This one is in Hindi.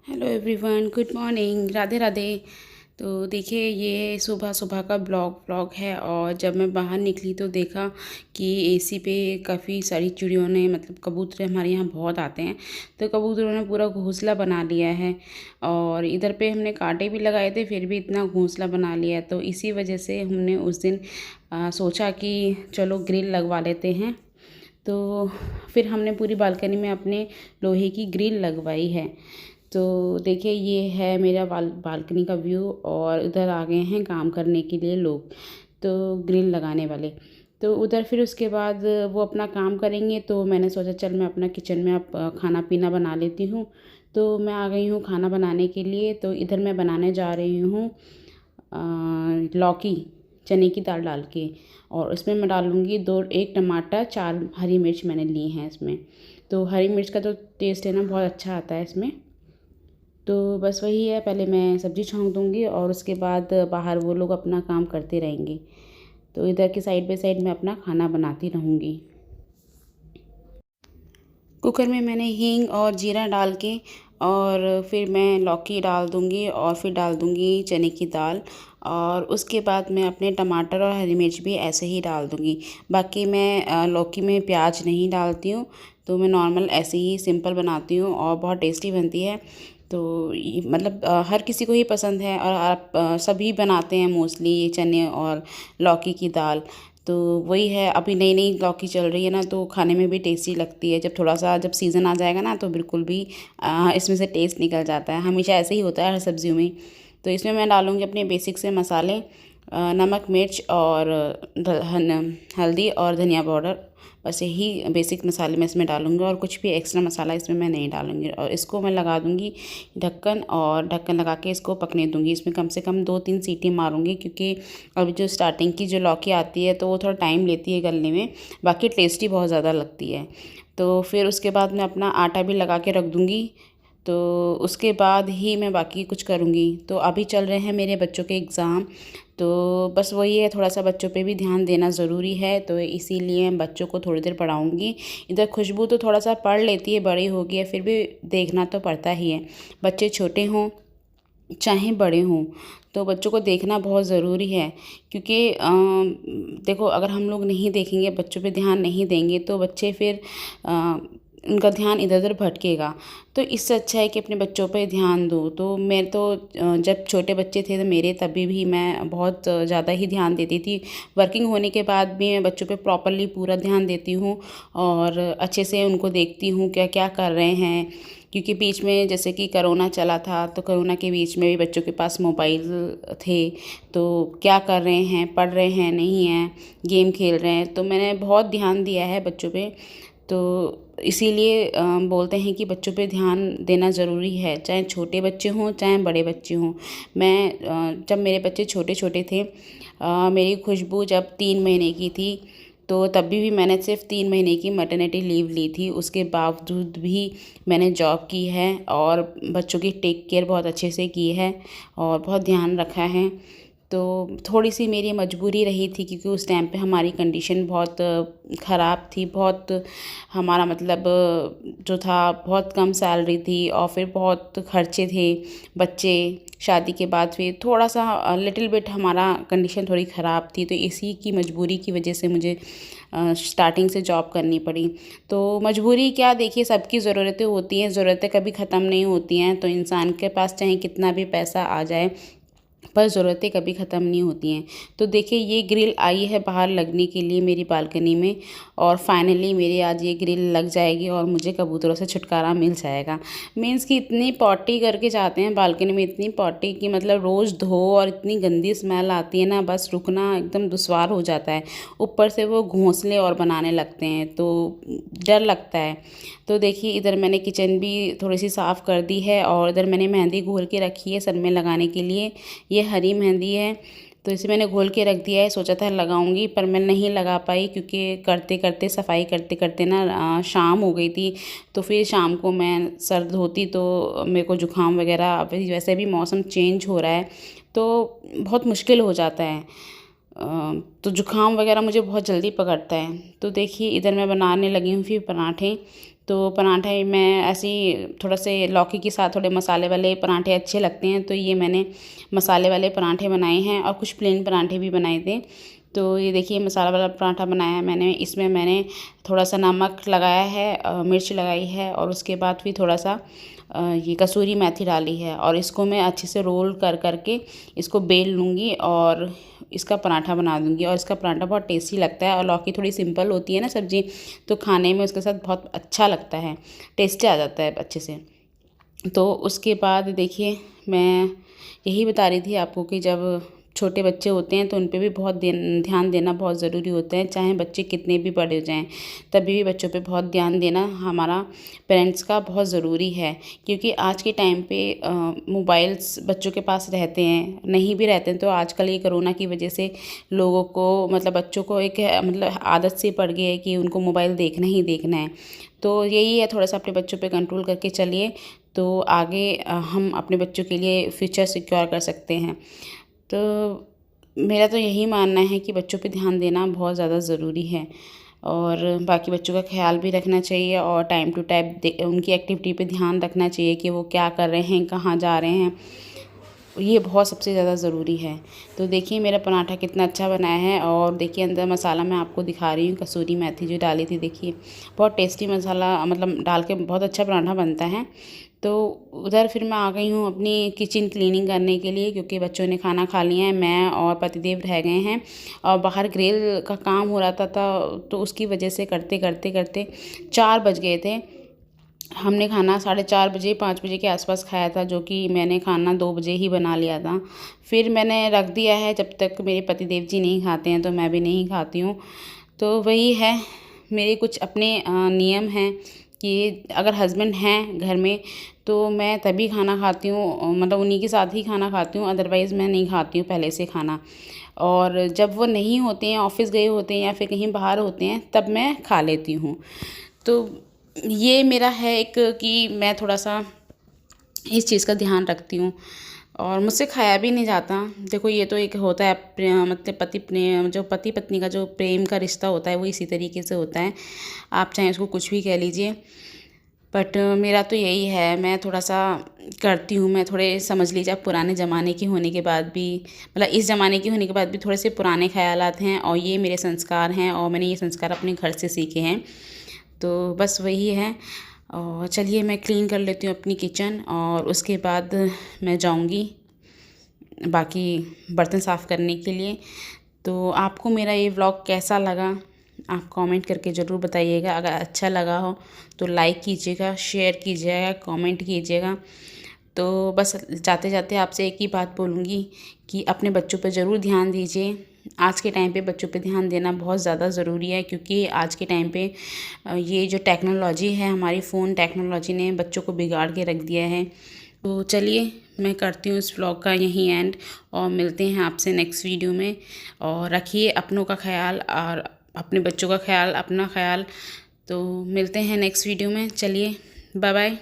Hello everyone, good morning, Radhe Radhe. तो देखिए, ये सुबह सुबह का ब्लॉग है। और जब मैं बाहर निकली तो देखा कि एसी पे काफ़ी सारी चिड़ियों ने, मतलब कबूतर हमारे यहाँ बहुत आते हैं, तो कबूतरों ने पूरा घोंसला बना लिया है। और इधर पे हमने कांटे भी लगाए थे, फिर भी इतना घोंसला बना लिया। तो इसी वजह से हमने उस दिन सोचा कि चलो ग्रिल लगवा लेते हैं। तो फिर हमने पूरी बालकनी में अपने लोहे की ग्रिल लगवाई है। तो देखिए, ये है मेरा बालकनी का व्यू। और उधर आ गए हैं काम करने के लिए लोग, तो ग्रिल लगाने वाले। तो उधर फिर उसके बाद वो अपना काम करेंगे, तो मैंने सोचा चल मैं अपना किचन में अब खाना पीना बना लेती हूँ। तो मैं आ गई हूँ खाना बनाने के लिए। तो इधर मैं बनाने जा रही हूँ लौकी, चने की दाल डाल के। और उसमें मैं डालूँगी एक टमाटर, 4 हरी मिर्च मैंने ली हैं इसमें। तो हरी मिर्च का तो टेस्ट है ना, बहुत अच्छा आता है इसमें। तो बस वही है, पहले मैं सब्ज़ी छौंक दूँगी और उसके बाद बाहर वो लोग अपना काम करते रहेंगे। तो इधर की साइड बाय साइड मैं अपना खाना बनाती रहूँगी। कुकर में मैंने हींग और जीरा डाल के, और फिर मैं लौकी डाल दूँगी और फिर डाल दूँगी चने की दाल। और उसके बाद मैं अपने टमाटर और हरी मिर्च भी ऐसे ही डाल दूँगी। बाकी मैं लौकी में प्याज नहीं डालती हूँ, तो मैं नॉर्मल ऐसे ही सिंपल बनाती हूँ और बहुत टेस्टी बनती है। तो मतलब हर किसी को ही पसंद है, और आप सभी बनाते हैं मोस्टली ये चने और लौकी की दाल। तो वही है, अभी नई नई लौकी चल रही है ना, तो खाने में भी टेस्टी लगती है। जब सीज़न आ जाएगा ना, तो बिल्कुल भी इसमें से टेस्ट निकल जाता है। हमेशा ऐसे ही होता है हर सब्जियों में। तो इसमें मैं डालूँगी अपने बेसिक से मसाले, नमक मिर्च और हल्दी और धनिया पाउडर। बस यही बेसिक मसाले मैं इसमें डालूँगी, और कुछ भी एक्स्ट्रा मसाला इसमें मैं नहीं डालूँगी। और इसको मैं लगा दूँगी ढक्कन, और ढक्कन लगा के इसको पकने दूँगी। इसमें कम से कम 2-3 सीटी मारूँगी, क्योंकि अभी जो स्टार्टिंग की जो लौकी आती है तो वो थोड़ा टाइम लेती है गलने में। बाकी टेस्टी बहुत ज़्यादा लगती है। तो फिर उसके बाद मैं अपना आटा भी लगा के रख दूँगी। तो उसके बाद ही मैं बाकी कुछ करूँगी। तो अभी चल रहे हैं मेरे बच्चों के एग्ज़ाम, तो बस वही है, थोड़ा सा बच्चों पे भी ध्यान देना ज़रूरी है। तो इसीलिए मैं बच्चों को थोड़ी देर पढ़ाऊँगी। इधर खुशबू तो थोड़ा सा पढ़ लेती है, बड़ी हो गई है, फिर भी देखना तो पड़ता ही है। बच्चे छोटे हों चाहे बड़े हों, तो बच्चों को देखना बहुत ज़रूरी है। क्योंकि देखो, अगर हम लोग नहीं देखेंगे, बच्चों पे ध्यान नहीं देंगे, तो बच्चे फिर उनका ध्यान इधर उधर भटकेगा। तो इससे अच्छा है कि अपने बच्चों पे ध्यान दो। तो मैं तो जब छोटे बच्चे थे तो मेरे, तभी भी मैं बहुत ज़्यादा ही ध्यान देती थी। वर्किंग होने के बाद भी मैं बच्चों पे प्रॉपरली पूरा ध्यान देती हूँ, और अच्छे से उनको देखती हूँ क्या क्या कर रहे हैं। क्योंकि बीच में जैसे कि कोरोना चला था, तो कोरोना के बीच में भी बच्चों के पास मोबाइल थे। तो क्या कर रहे हैं, पढ़ रहे हैं नहीं हैं, गेम खेल रहे हैं, तो मैंने बहुत ध्यान दिया है बच्चों पे। तो इसीलिए बोलते हैं कि बच्चों पे ध्यान देना ज़रूरी है, चाहे छोटे बच्चे हों चाहे बड़े बच्चे हों। मैं जब मेरे बच्चे छोटे छोटे थे, मेरी खुशबू जब 3 महीने की थी, तो तभी भी मैंने सिर्फ 3 महीने की मैटरनिटी लीव ली थी। उसके बावजूद भी मैंने जॉब की है, और बच्चों की टेक केयर बहुत अच्छे से की है, और बहुत ध्यान रखा है। तो थोड़ी सी मेरी मजबूरी रही थी, क्योंकि उस टाइम पे हमारी कंडीशन बहुत ख़राब थी। बहुत हमारा मतलब जो था, बहुत कम सैलरी थी, और फिर बहुत खर्चे थे। बच्चे, शादी के बाद फिर थोड़ा सा लिटिल बिट हमारा कंडीशन थोड़ी ख़राब थी। तो इसी की मजबूरी की वजह से मुझे स्टार्टिंग से जॉब करनी पड़ी। तो मजबूरी क्या, देखिए सबकी ज़रूरतें होती हैं, ज़रूरतें कभी ख़त्म नहीं होती हैं। तो इंसान के पास चाहे कितना भी पैसा आ जाए, पर ज़रूरतें कभी ख़त्म नहीं होती हैं। तो देखिए, ये ग्रिल आई है बाहर लगने के लिए मेरी बालकनी में, और फाइनली मेरी आज ये ग्रिल लग जाएगी और मुझे कबूतरों से छुटकारा मिल जाएगा। मीन्स कि इतनी पॉटी करके जाते हैं बालकनी में, इतनी पॉटी कि मतलब रोज़ धो, और इतनी गंदी स्मेल आती है ना, बस रुकना एकदम दुश्वार हो जाता है। ऊपर से वो घोंसले और बनाने लगते हैं, तो डर लगता है। तो देखिए, इधर मैंने किचन भी थोड़ी सी साफ़ कर दी है, और इधर मैंने मेहंदी घोल के रखी है सर में लगाने के लिए। ये हरी मेहंदी है, तो इसे मैंने घोल के रख दिया है। सोचा था लगाऊंगी, पर मैं नहीं लगा पाई, क्योंकि करते करते, सफाई करते करते ना शाम हो गई थी। तो फिर शाम को मैं सर धोती तो मेरे को जुकाम वगैरह, वैसे भी मौसम चेंज हो रहा है, तो बहुत मुश्किल हो जाता है। तो ज़ुकाम वगैरह मुझे बहुत जल्दी पकड़ता है। तो देखिए इधर मैं बनाने लगी हूँ फिर पराठे। तो पराठे मैं ऐसे ही थोड़ा से लौकी के साथ थोड़े मसाले वाले पराठे अच्छे लगते हैं, तो ये मैंने मसाले वाले पराठे बनाए हैं और कुछ प्लेन पराठे भी बनाए थे। तो ये देखिए मसाला वाला पराठा बनाया है मैंने, इसमें मैंने थोड़ा सा नमक लगाया है, मिर्च लगाई है और उसके बाद फिर थोड़ा सा ये कसूरी मेथी डाली है और इसको मैं अच्छे से रोल कर करके इसको बेल लूँगी और इसका पराठा बना दूँगी। और इसका पराठा बहुत टेस्टी लगता है और लौकी थोड़ी सिंपल होती है ना सब्ज़ी, तो खाने में उसके साथ बहुत अच्छा लगता है, टेस्टी आ जाता है अच्छे से। तो उसके बाद देखिए मैं यही बता रही थी आपको कि जब छोटे बच्चे होते हैं तो उन पे भी बहुत ध्यान देना बहुत ज़रूरी होता है। चाहे बच्चे कितने भी बड़े हो जाएं, तभी भी बच्चों पे बहुत ध्यान देना हमारा पेरेंट्स का बहुत ज़रूरी है। क्योंकि आज के टाइम पे मोबाइल्स बच्चों के पास रहते हैं, नहीं भी रहते हैं तो आजकल ये कोरोना की वजह से लोगों को मतलब बच्चों को एक मतलब आदत सी पड़ गई है कि उनको मोबाइल देखना ही देखना है। तो यही है, थोड़ा सा अपने बच्चों पे कंट्रोल करके चलिए, तो आगे हम अपने बच्चों के लिए फ्यूचर सिक्योर कर सकते हैं। तो मेरा तो यही मानना है कि बच्चों पे ध्यान देना बहुत ज़्यादा ज़रूरी है और बाकी बच्चों का ख्याल भी रखना चाहिए और टाइम टू टाइम उनकी एक्टिविटी पे ध्यान रखना चाहिए कि वो क्या कर रहे हैं, कहाँ जा रहे हैं, ये बहुत सबसे ज़्यादा ज़रूरी है। तो देखिए मेरा पराठा कितना अच्छा बनाया है और देखिए अंदर मसाला मैं आपको दिखा रही हूँ, कसूरी मेथी जो डाली थी, देखिए बहुत टेस्टी मसाला मतलब डाल के बहुत अच्छा पराठा बनता है। तो उधर फिर मैं आ गई हूँ अपनी किचन क्लीनिंग करने के लिए, क्योंकि बच्चों ने खाना खा लिया है, मैं और पतिदेव रह गए हैं और बाहर ग्रिल का काम हो रहा था तो उसकी वजह से करते करते करते 4 बज गए थे। हमने खाना 4:30 बजे 5 बजे के आसपास खाया था, जो कि मैंने खाना 2 बजे ही बना लिया था। फिर मैंने रख दिया है, जब तक मेरे पतिदेव जी नहीं खाते हैं तो मैं भी नहीं खाती हूँ। तो वही है, मेरे कुछ अपने नियम हैं कि अगर हस्बैंड हैं घर में तो मैं तभी खाना खाती हूँ, मतलब उन्हीं के साथ ही खाना खाती हूँ, अदरवाइज़ मैं नहीं खाती हूँ पहले से खाना। और जब वो नहीं होते हैं, ऑफ़िस गए होते हैं या फिर कहीं बाहर होते हैं, तब मैं खा लेती हूँ। तो ये मेरा है एक कि मैं थोड़ा-सा इस चीज़ का ध्यान रखती हूँ और मुझसे खाया भी नहीं जाता। देखो ये तो एक होता है मतलब जो पति पत्नी का जो प्रेम का रिश्ता होता है वो इसी तरीके से होता है। आप चाहे उसको कुछ भी कह लीजिए, बट मेरा तो यही है, मैं थोड़ा-सा करती हूँ। मैं थोड़े समझ लीजिए आप पुराने ज़माने की होने के बाद भी, मतलब इस ज़माने की होने के बाद भी थोड़े से पुराने ख़यालात हैं और ये मेरे संस्कार हैं और मैंने ये संस्कार अपने घर से सीखे हैं। तो बस वही है। और चलिए मैं क्लीन कर लेती हूँ अपनी किचन और उसके बाद मैं जाऊँगी बाकी बर्तन साफ़ करने के लिए। तो आपको मेरा ये व्लॉग कैसा लगा, आप कमेंट करके ज़रूर बताइएगा। अगर अच्छा लगा हो तो लाइक कीजिएगा, शेयर कीजिएगा, कमेंट कीजिएगा। तो बस जाते जाते आपसे एक ही बात बोलूँगी कि अपने बच्चों पर ज़रूर ध्यान दीजिए। आज के टाइम पे बच्चों पे ध्यान देना बहुत ज़्यादा ज़रूरी है, क्योंकि आज के टाइम पे ये जो टेक्नोलॉजी है, हमारी फ़ोन टेक्नोलॉजी ने बच्चों को बिगाड़ के रख दिया है। तो चलिए मैं करती हूँ इस व्लॉग का यहीं एंड और मिलते हैं आपसे नेक्स्ट वीडियो में। और रखिए अपनों का ख्याल और अपने बच्चों का ख्याल, अपना ख्याल। तो मिलते हैं नेक्स्ट वीडियो में। चलिए बाय बाय।